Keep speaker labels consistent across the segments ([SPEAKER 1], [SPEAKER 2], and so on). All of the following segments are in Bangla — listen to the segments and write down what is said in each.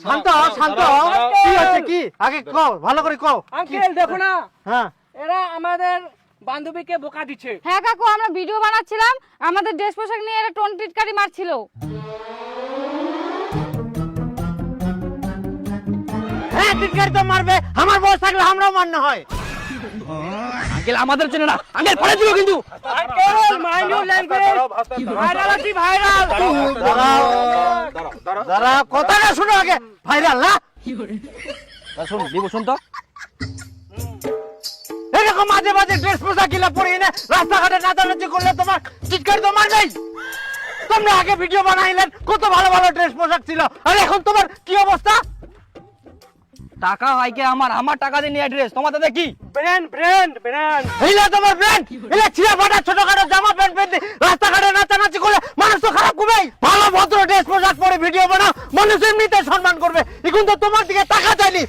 [SPEAKER 1] শান্ত শান্ত, কি হচ্ছে কি আগে কও, ভালো করে কও।
[SPEAKER 2] আঙ্কেল দেখো না,
[SPEAKER 1] হ্যাঁ
[SPEAKER 2] এরা আমাদের বান্ধবীকে বোকা দিচ্ছে।
[SPEAKER 3] হ্যাঁ কাকু, আমরা ভিডিও বানাচ্ছিলাম, আমাদের ড্রেস পোশাক নিয়ে এরা টোন টিটকারি মারছিল।
[SPEAKER 1] হ্যাঁ টিটকারি তো মারবে, আমার বয়স থাকলে আমরাও মারনা হয়।
[SPEAKER 4] আঙ্কেল আমাদের চেনে না, আঙ্কেল পড়ে দিল কিন্তু।
[SPEAKER 2] Uncle mind your language, viral আছে ভাইরাল।
[SPEAKER 1] দাঁড়াও কথাটা শুনো আগে, ভাইরাল না
[SPEAKER 4] শুন দিব, শুন তো।
[SPEAKER 1] এরকম মাঝে মাঝে ড্রেস পোশাক গিলা পরিয়ে না রাস্তাঘাটে নাচানাচি করলে তোমার টিটকারি তো মারবেই। তোমরা আগে ভিডিও বানাইলেন, কত ভালো ভালো ড্রেস পোশাক ছিল, আর এখন তোমার কি অবস্থা?
[SPEAKER 4] টাকা হয় কি আমার, আমার টাকা দিয়ে নিয়ে ড্রেস, তোমার তাতে কি?
[SPEAKER 2] Brand brand brand.
[SPEAKER 1] এইলা তোমার ব্র্যান্ড, এলা ছিঁড়া ফাটা ছোটখাটো জামা প্যান্ট পরে রাস্তাঘাটে নাচানাচি করলে মানুষ তো খারাপ করবেই। ভালো ভদ্র ড্রেস পোশাক পরে ভিডিও বানাও, মানুষ এমনিতে সম্মান করবে। এখন তো তোমার দিকে টাকা চাইনি,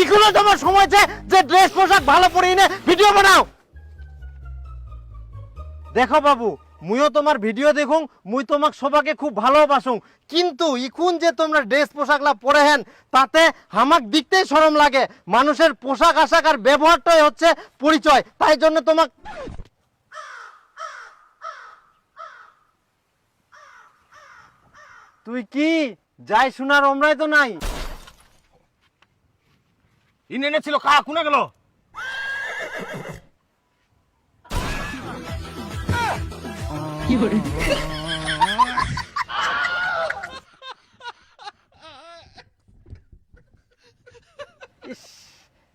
[SPEAKER 1] এগুলো তোমার সময় যে ড্রেস পোশাক ভালো পরে এনে ভিডিও বানাও। দেখো বাবু, মুইও তোমার ভিডিও দেখুন, মুই তোমাক সবাকে খুব ভালোবাসুং, কিন্তু ইকুন যে তোমরা ড্রেস পোশাকলা পরে হেন তাতে হামাক দেখতেই শরম লাগে। মানুষের পোশাক আশাক আর ব্যবহারটাই হচ্ছে পরিচয়, তাই জন্য তোমাক তুই কি যাই শোনার ওমরাই তো নাই।
[SPEAKER 5] ইনে ছিল কা কোনে গেল?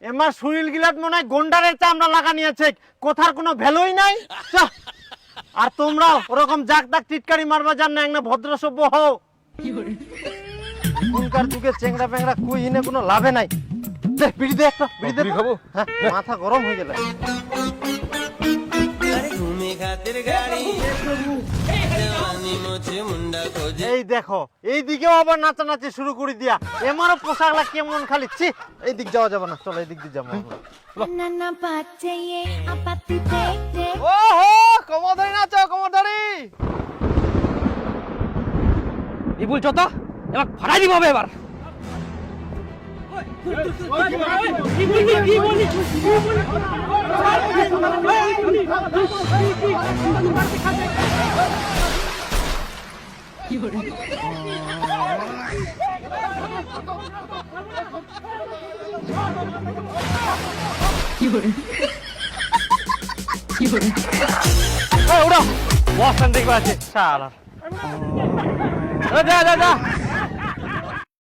[SPEAKER 1] এমার শরীর গিলাত মনে হয় গন্ডারের চামড়া লাগানি আছে, কথার কোনো ভ্যালুই নাই। আর তোমরা ওরকম জাক দাক টিটকারি মারবা জান না, একটা ভদ্র সভ্য হও। এখনকার যুগে চেংড়া পেংড়া কই ইনে কোনো লাভে নাই। দে বিড়ি দে, একটা বিড়ি দে।
[SPEAKER 5] খাবো?
[SPEAKER 1] হ্যাঁ, মাথা গরম হয়ে গেল। এই দেখো, এই দিকেও আবার নাচানাচি শুরু করে দিয়া। এমারও পোশাকলা কেমন খালি ছি। এই দিক যাওয়া যাবে না, চলো এই দিক দিয়ে যাবো। ওহো, কমরদারি নাচো, কমরদারি।
[SPEAKER 4] বিপুল চত, এবার ফাটাই দিব হবে এবার।
[SPEAKER 1] ওরা বস দেখবে আছে শালা। যা যা যা।